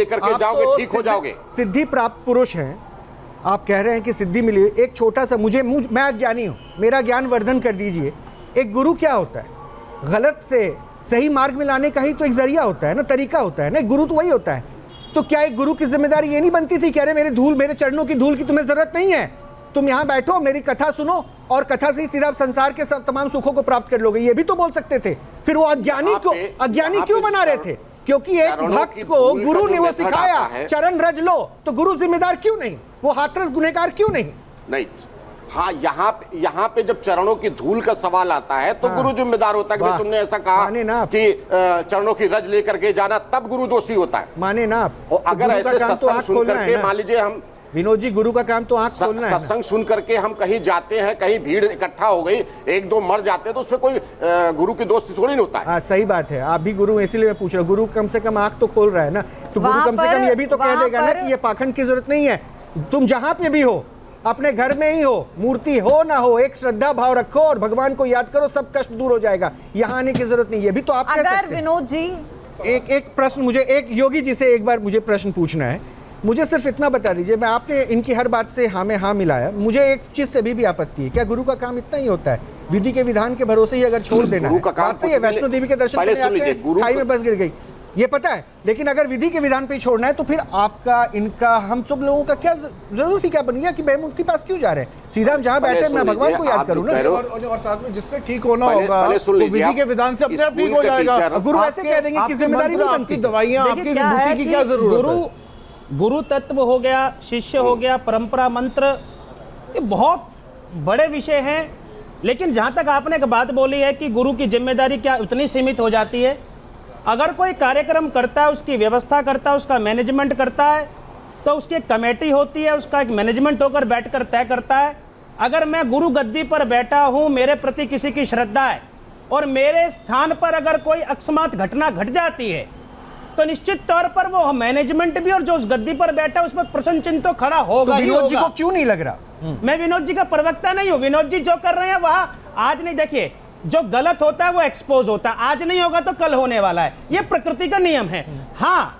लेकर के जाओगे, ठीक हो जाओगे। सिद्धि प्राप्त पुरुष हैं, आप कह रहे हैं कि सिद्धि मिली। एक छोटा सा मैं अज्ञानी हूं, मेरा ज्ञान वर्धन कर दीजिए। एक गुरु क्या होता है? गलत से सही मार्ग में लाने का ही तो एक जरिया होता है ना, तरीका होता है ना। गुरु तो वही होता है। तो क्या एक गुरु की जिम्मेदारी ये नहीं बनती थी कि अरे मेरे चरणों की धूल की तुम्हें जरूरत नहीं है, तुम यहां बैठो, मेरी कथा सुनो और कथा से ही सीधा संसार के तमाम सुखों को प्राप्त कर लोगे? ये भी तो बोल सकते थे। फिर वो अज्ञानी क्यों बना रहे थे? क्योंकि एक भक्त को गुरु ने वो सिखाया चरण रज लो, तो गुरु जिम्मेदार क्यों नहीं? वो हाथरस गुनहगार क्यों नहीं? हाँ, यहाँ पे जब चरणों की धूल का सवाल आता है तो गुरु जिम्मेदार होता है कि तुमने ऐसा कहा कि चरणों की रज लेकर के जाना, तब गुरु दोषी होता है। माने ना आप। और अगर ऐसे सत्संग सुन करके, मान लीजिए हम विनोद जी, गुरु का काम तो आंख खोलना है। सत्संग सुन करके हम कहीं जाते हैं, कहीं भीड़ इकट्ठा हो गई, एक दो मर जाते हैं, तो उसमें कोई गुरु की दोस्ती थोड़ी नहीं होता है। सही बात है, आप भी गुरु, इसीलिए मैं पूछ रहा हूँ। गुरु कम से कम आंख तो खोल रहा है ना, तो गुरु कम से कम ये भी तो कह देगा ना कि ये पाखंड की जरूरत नहीं है। तुम जहां पे भी हो, अपने घर में ही हो, मूर्ति हो ना हो, एक श्रद्धा भाव रखो और भगवान को याद करो, सब कष्ट दूर हो जाएगा। यहाँ आने की जरूरत नहीं। ये भी तो आप कह सकते हैं। विनोद जी, एक प्रश्न मुझे, एक योगी जी से एक बार मुझे प्रश्न पूछना है। मुझे सिर्फ इतना बता दीजिए, मैं आपने इनकी हर बात से हाँ में हाँ मिलाया, मुझे एक चीज से भी आपत्ति है। क्या गुरु का काम इतना ही होता है? विधि के विधान के भरोसे ही अगर छोड़ देना है? वैष्णो देवी के दर्शन करने आते हैं, खाई में बस गिर गई, ये पता है। लेकिन अगर विधि के विधान पे ही छोड़ना है तो फिर आपका, इनका, हम सब लोगों का क्या जरूरत ही क्या बन गया कि बेमुख के पास क्यों जा रहे हैं? सीधा हम जहाँ बैठे मैं भगवान को याद करूँ ना, और साथ में जिससे ठीक होना होगा विधि के विधान से अपने आप ठीक हो जाएगा। गुरु ऐसे कह देंगे कि जिम्मेदारी नहीं बनती, दवाइयाँ आपकी विभूति की क्या जरूरत है? गुरु तत्व हो गया, शिष्य हो गया, परंपरा मंत्र, ये बहुत बड़े विषय हैं। लेकिन जहाँ तक आपने एक बात बोली है कि गुरु की जिम्मेदारी क्या उतनी सीमित हो जाती है? अगर कोई कार्यक्रम करता है, उसकी व्यवस्था करता है, उसका मैनेजमेंट करता है, तो उसकी एक कमेटी होती है, उसका एक मैनेजमेंट होकर बैठकर तय करता है। अगर मैं गुरु गद्दी पर बैठा हूँ, मेरे प्रति किसी की श्रद्धा है और मेरे स्थान पर अगर कोई अकस्मात घटना घट जाती है, तो निश्चित तौर पर वो मैनेजमेंट भी और जो उस गद्दी पर बैठा उसमें प्रश्न चिन्ह तो खड़ा होगा। तो विनोद जी को क्यों नहीं लग रहा? मैं विनोद जी का प्रवक्ता नहीं हूं। विनोद जी जो कर रहे हैं वहां आज नहीं, देखिए जो गलत होता है वो एक्सपोज होता है, आज नहीं होगा तो कल होने वाला है, ये प्रकृति का नियम है। हाँ,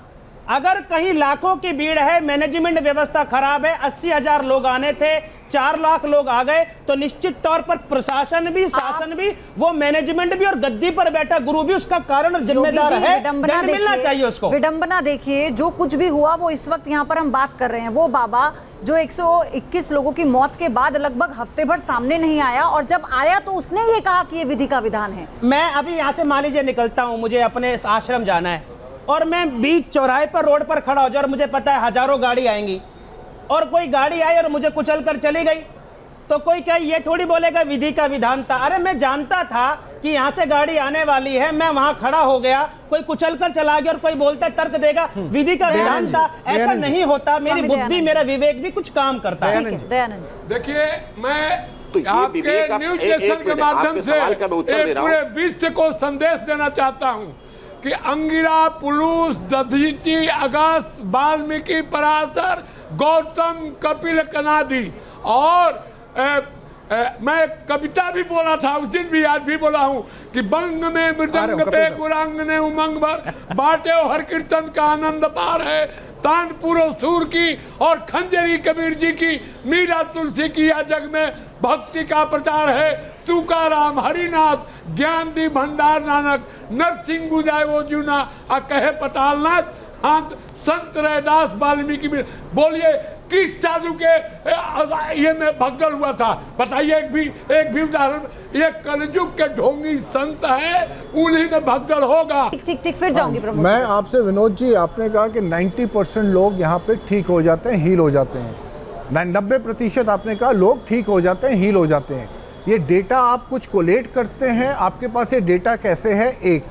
अगर कहीं लाखों की भीड़ है, मैनेजमेंट व्यवस्था खराब है, 80,000 लोग आने थे, 4 लाख लोग आ गए, तो निश्चित तौर पर प्रशासन भी, शासन भी, वो मैनेजमेंट भी और गद्दी पर बैठा गुरु भी उसका कारण और जिम्मेदार है। दंड मिलना चाहिए उसको। विडंबना देखिए, जो कुछ भी हुआ वो इस वक्त यहाँ पर हम बात कर रहे हैं, वो बाबा जो 121 लोगों की मौत के बाद लगभग हफ्ते भर सामने नहीं आया, और जब आया तो उसने ये कहा कि ये विधि का विधान है। मैं अभी यहाँ से मान लीजिए निकलता हूँ, मुझे अपने आश्रम जाना है और मैं बीच चौराहे पर रोड पर खड़ा हो जाऊं और मुझे पता है हजारों गाड़ी आएंगी और कोई गाड़ी आई और मुझे कुचल कर चली गई, तो कोई क्या ये थोड़ी बोलेगा विधि का विधान था? अरे मैं जानता था कि यहाँ से गाड़ी आने वाली है, मैं वहां खड़ा हो गया, कोई कुचल कर चला गया और कोई बोलता है तर्क देगा विधि का विधान था। ऐसा नहीं होता। मेरी बुद्धि, मेरा विवेक भी कुछ काम करता है। देखिए, मैं आपके न्यूज स्टेशन के माध्यम से पूरे विश्व को संदेश देना चाहता हूँ कि अंगिरा, पुलुस, दधीची, अगस्त, वाल्मीकि, पराशर, गौतम, कपिल, कनादी और मैं कविता भी बोला था उस दिन भी, आज भी बोला हूँ कि बंग में मृदंग पे कुरंग ने उमंग भर बाटे हर कीर्तन का आनंद पार है। तानपुरो सूर की और खंजरी कबीर जी की, मीरा तुलसी की, या जग में भक्ति का प्रचार है। तुकाराम, हरिनाथ, ज्ञान दी भंडार नानक, नरसिंह बुझाए वो जूना आ कहे पतालनाथ, हाथ संत रैदास वाल्मीकि। बोलिए किस साधु के ये में भगदड़ हुआ था? बताइए एक भी उदाहरण। ये कलयुग के ढोंगी संत है, उन्हीं में भगदड़ होगा। ठीक, फिर जाऊंगी प्रभु। मैं आपसे विनोद जी, आपने कहा कि 90% लोग यहाँ पे ठीक हो जाते हैं, हील हो जाते हैं। 90% आपने कहा लोग ठीक हो जाते हैं, हील हो जाते हैं। ये डेटा आप कुछ कोलेट करते हैं, आपके पास ये डेटा कैसे है? एक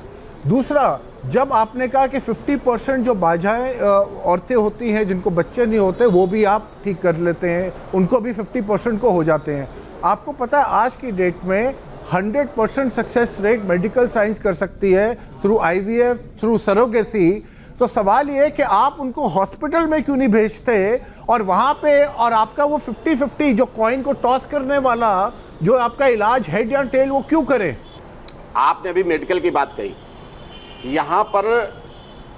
दूसरा, जब आपने कहा कि 50% जो बाझाएं औरतें होती हैं जिनको बच्चे नहीं होते, वो भी आप ठीक कर लेते हैं, उनको भी 50% को हो जाते हैं। आपको पता है आज की डेट में 100% सक्सेस रेट मेडिकल साइंस कर सकती है थ्रू IVF, थ्रू सरोगेसी। तो सवाल ये है कि आप उनको हॉस्पिटल में क्यों नहीं भेजते और वहाँ पे, और आपका वो 50-50 जो कॉइन को टॉस करने वाला जो आपका इलाज हेड या टेल, वो क्यों करे? आपने अभी मेडिकल की बात कही, यहाँ पर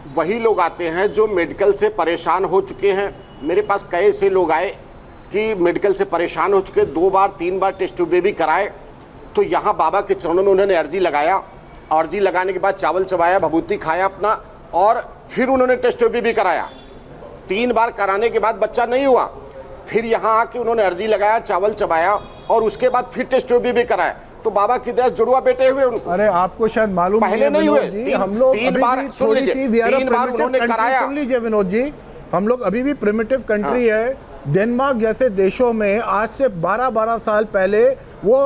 वही लोग आते हैं जो मेडिकल से परेशान हो चुके हैं। मेरे पास कई ऐसे लोग आए कि मेडिकल से परेशान हो चुके, 2 बार 3 बार टेस्ट ट्यूब भी कराए, तो यहाँ बाबा के चरणों में उन्होंने अर्जी लगाया। अर्जी लगाने के बाद चावल चबाया, भभूति खाया अपना, और फिर उन्होंने टेस्ट ट्यूब भी कराया। 3 बार कराने के बाद बच्चा नहीं हुआ, फिर यहाँ आके उन्होंने अर्जी लगाया, चावल चबाया, और उसके बाद फिर टेस्ट ट्यूब भी कराया। तो बाबा की दया जुड़वा बेटे हुए उनको। अरे आपको शायद मालूम पहले नहीं हुए, हम लोग 3 बार सुन लीजिए, 3 बार उन्होंने कराया। सुन लीजिए विनोद जी, हम लोग अभी भी प्रिमिटिव कंट्री है। डेनमार्क जैसे देशों में आज से 12-12 साल पहले वो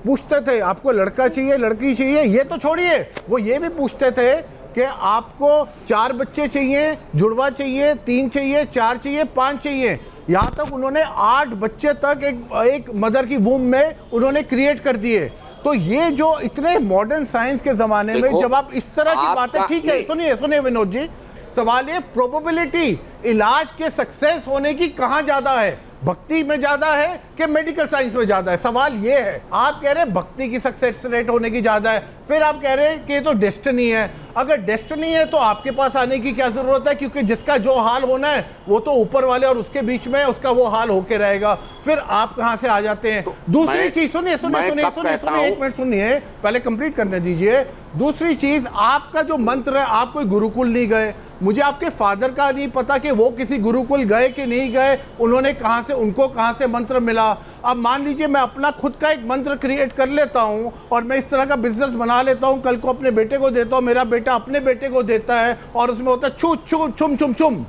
पूछते थे आपको लड़का चाहिए लड़की चाहिए, ये तो छोड़िए, वो ये भी पूछते थे कि आपको 4 बच्चे चाहिए, जुड़वा चाहिए, 3 चाहिए, 4 चाहिए, 5 चाहिए। यहाँ तक उन्होंने 8 बच्चे तक एक मदर की वूम में उन्होंने क्रिएट कर दिए। तो ये जो इतने मॉडर्न साइंस के जमाने में जब आप इस तरह की बातें, ठीक है सुनिए विनोद जी, सवाल ये प्रोबेबिलिटी इलाज के सक्सेस होने की कहां ज्यादा है, भक्ति में ज्यादा है कि मेडिकल साइंस में ज्यादा है? सवाल ये है। आप कह रहे हैं भक्ति की सक्सेस रेट होने की ज्यादा है, फिर आप कह रहे हैं कि ये तो डेस्टिनी है। अगर डेस्टिनी है तो आपके पास आने की क्या जरूरत है, क्योंकि जिसका जो हाल होना है वो तो ऊपर वाले और उसके बीच में उसका वो हाल होके रहेगा। फिर आप कहां से आ जाते हैं? दूसरी चीज सुनिए, एक मिनट सुनिए, पहले कंप्लीट करने दीजिए। दूसरी चीज, आपका जो मंत्र है, आप कोई गुरुकुल नहीं गए, मुझे आपके फादर का नहीं पता कि वो किसी गुरुकुल गए कि नहीं गए, उन्होंने कहां से, उनको कहां से मंत्र मिला। अब मान लीजिए मैं अपना खुद का एक मंत्र क्रिएट कर लेता हूं और मैं इस तरह का बिजनेस बना लेता हूं, कल को अपने बेटे को देता हूं, मेरा बेटा अपने बेटे को देता है और उसमें होता है छू छू छुम छुम छुम,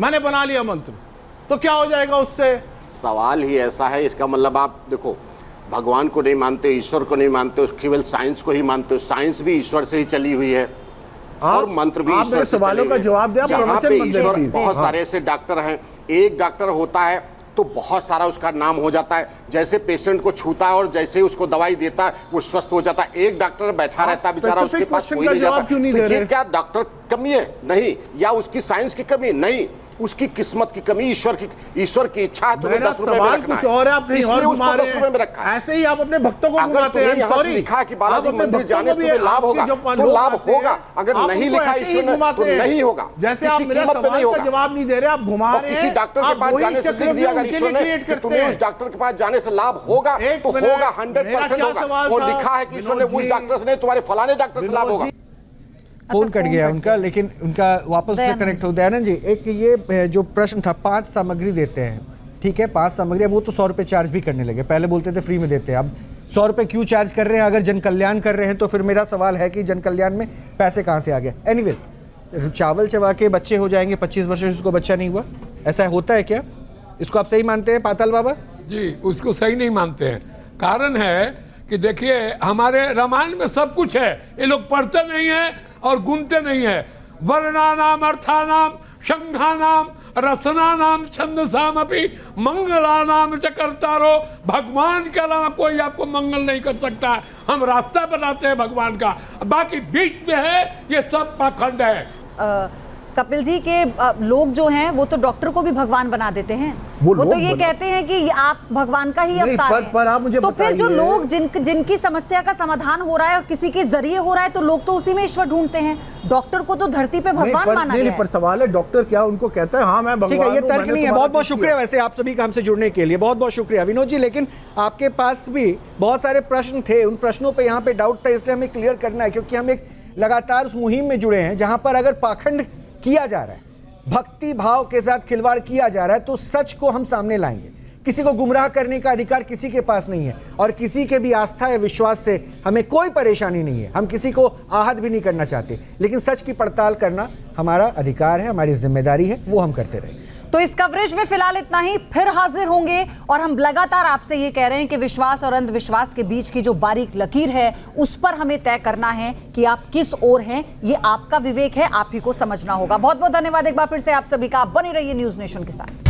मैंने बना लिया मंत्र, तो क्या हो जाएगा उससे? सवाल ही ऐसा है। इसका मतलब आप देखो, भगवान को नहीं मानते, ईश्वर को नहीं मानते, केवल साइंस को ही मानते हो। साइंस भी ईश्वर से ही चली हुई है और मंत्र भी ईश्वर से सवालों का जवाब दिया। जहाँ पे ईश्वर, बहुत सारे ऐसे डॉक्टर हैं, एक डॉक्टर होता है तो बहुत सारा उसका नाम हो जाता है। जैसे पेशेंट को छूता है और जैसे ही उसको दवाई देता है वो स्वस्थ हो जाता है। एक डॉक्टर बैठा रहता है बेचारा, उसके पास कोई नहीं जाता। तो ये क्या डॉक्टर कमी है? नहीं। या उसकी साइंस की कमी? नहीं, उसकी किस्मत की कमी, ईश्वर की इच्छा है। तुम्हें 10 रुपए में रखना कुछ और है, आप कहीं और उसको 10 रुपए में रखा है। ऐसे ही आप अपने भक्तों को घुमाते हैं। सॉरी, लिखा कि बालाजी मंदिर जाने से तुम्हें लाभ होगा, तो लाभ होगा। अगर नहीं लिखा ईश्वर ने तो नहीं होगा। जैसे आप मेरे सवाल का जवाब नहीं दे रहे, आप घुमा रहे हैं। किसी डॉक्टर के पास जाने से लिख दिया अगर ईश्वर ने कि तुम्हें उस डॉक्टर के पास जाने से लाभ होगा, तो होगा, 100% होगा। और लिखा है कि ईश्वर ने उस डॉक्टर से नहीं, तुम्हारे फलाने डॉक्टर से लाभ होगा। फोन कट गया उनका, लेकिन उनका वापस से कनेक्ट हो। दयानंद जी, एक ये जो प्रश्न था, 5 सामग्री देते हैं, ठीक है, 5 सामग्री, वो तो 100 रुपये चार्ज भी करने लगे। पहले बोलते थे फ्री में देते हैं, अब 100 रुपये क्यों चार्ज कर रहे हैं? अगर जन कल्याण कर रहे हैं तो फिर मेरा सवाल है कि जन कल्याण में पैसे कहाँ से आ गए? एनीवेज, चावल चबा के बच्चे हो जाएंगे, 25 वर्ष से उसको बच्चा नहीं हुआ, ऐसा होता है क्या? इसको आप सही मानते हैं पाताल बाबा जी? उसको सही नहीं मानते हैं। कारण है कि देखिए, हमारे रामायण में सब कुछ है, ये लोग पढ़ते नहीं है और गुनते नहीं है। वर्णानाम अर्थानाम शंघानाम रसनानाम छंदसामपि मंगलानाम च कर्तारो। भगवान के अलावा कोई आपको मंगल नहीं कर सकता। हम रास्ता बनाते हैं भगवान का, बाकी बीच में है ये सब पाखंड है। कपिल जी के लोग जो हैं वो तो डॉक्टर को भी भगवान बना देते हैं। वो तो ये कहते हैं कि आप भगवान का ही अवतार हैं। पर आप मुझे तो फिर जो लोग जिनकी समस्या का समाधान हो रहा है और किसी के जरिए हो रहा है, तो लोग तो उसी में ईश्वर ढूंढते हैं। डॉक्टर को तो धरती पे भगवान माना गया है। पर सवाल है, डॉक्टर क्या उनको कहता है हाँ मैं भगवान? ठीक है, ये तर्क नहीं है। बहुत बहुत शुक्रिया वैसे आप सभी का हमसे जुड़ने के लिए, बहुत बहुत शुक्रिया विनोद जी। लेकिन आपके पास भी बहुत सारे प्रश्न थे, उन प्रश्नों पे यहाँ पे डाउट था, इसलिए हमें क्लियर करना है, क्योंकि हम एक लगातार उस मुहिम में जुड़े हैं जहां पर अगर पाखंड किया जा रहा है, भक्ति भाव के साथ खिलवाड़ किया जा रहा है, तो सच को हम सामने लाएंगे। किसी को गुमराह करने का अधिकार किसी के पास नहीं है, और किसी के भी आस्था या विश्वास से हमें कोई परेशानी नहीं है। हम किसी को आहत भी नहीं करना चाहते, लेकिन सच की पड़ताल करना हमारा अधिकार है, हमारी जिम्मेदारी है, वो हम करते रहेंगे। तो इस कवरेज में फिलहाल इतना ही, फिर हाजिर होंगे। और हम लगातार आपसे ये कह रहे हैं कि विश्वास और अंधविश्वास के बीच की जो बारीक लकीर है, उस पर हमें तय करना है कि आप किस ओर हैं। ये आपका विवेक है, आप ही को समझना होगा। बहुत बहुत धन्यवाद एक बार फिर से आप सभी का। बने रहिए न्यूज़ नेशन के साथ।